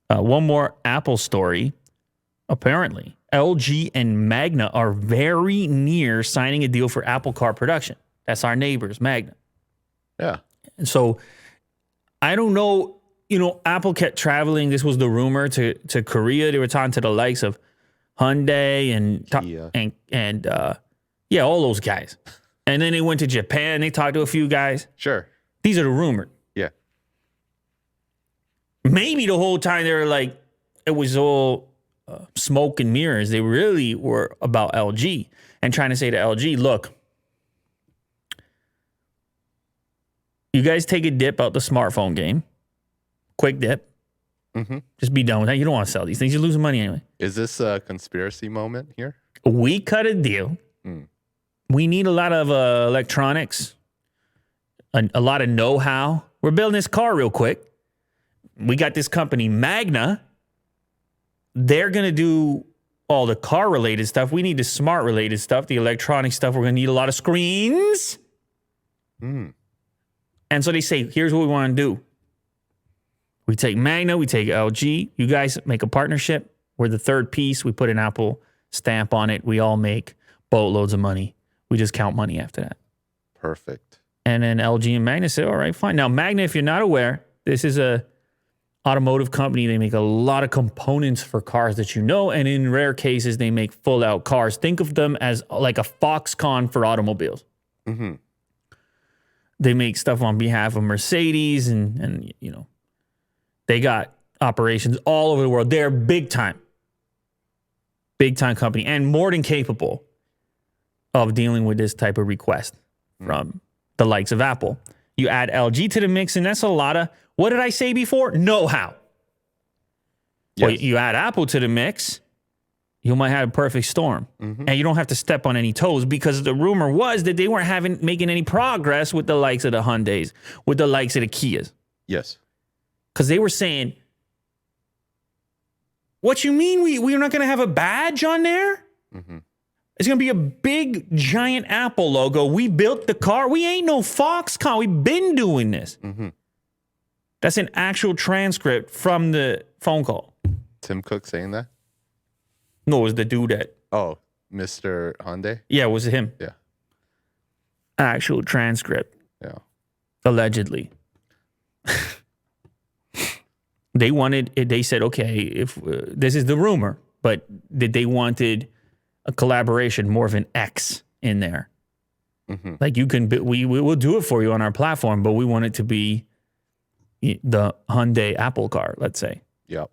One more Apple story. Apparently, LG and Magna are very near signing a deal for Apple Car production. That's our neighbors, Magna. Yeah. And so I don't know. Apple kept traveling. This was the rumor to Korea. They were talking to the likes of Hyundai Kia. and all those guys. And then they went to Japan. They talked to a few guys. Sure. These are the rumors. Yeah. Maybe the whole time they were like, it was all smoke and mirrors. They really were about LG and trying to say to LG, look, you guys take a dip out the smartphone game. Quick dip. Mm-hmm. Just be done with that. You don't want to sell these things. You're losing money anyway. Is this a conspiracy moment here? We cut a deal. We need a lot of electronics, a lot of know-how. We're building this car real quick. We got this company, Magna. They're going to do all the car-related stuff. We need the smart-related stuff, the electronic stuff. We're going to need a lot of screens. And so they say, here's what we want to do. We take Magna, we take LG. You guys make a partnership. We're the third piece. We put an Apple stamp on it. We all make boatloads of money. We just count money after that. Perfect. And then LG and Magna said, all right, fine. Now, Magna, if you're not aware, this is a automotive company. They make a lot of components for cars that you know, and in rare cases, they make full-out cars. Think of them as like a Foxconn for automobiles. Mm-hmm. They make stuff on behalf of Mercedes, and they got operations all over the world. They're big time company, and more than capable of dealing with this type of request from the likes of Apple. You add LG to the mix, and that's a lot of, what did I say before? Know-how. Yes. Well, you add Apple to the mix, you might have a perfect storm. And you don't have to step on any toes, because the rumor was that they weren't making any progress with the likes of the Hyundais, with the likes of the Kias. Yes. Because they were saying, what you mean we're not going to have a badge on there? It's going to be a big, giant Apple logo. We built the car. We ain't no Foxconn. We've been doing this. That's an actual transcript from the phone call. Tim Cook saying that? No, it was the dude that... Oh, Mr. Hyundai? Yeah, it was him. Yeah. Actual transcript. Yeah. Allegedly. They said, okay, if this is the rumor, but that they wanted a collaboration, more of an X in there. Like we will do it for you on our platform, but we want it to be the Hyundai Apple car, let's say. Yep.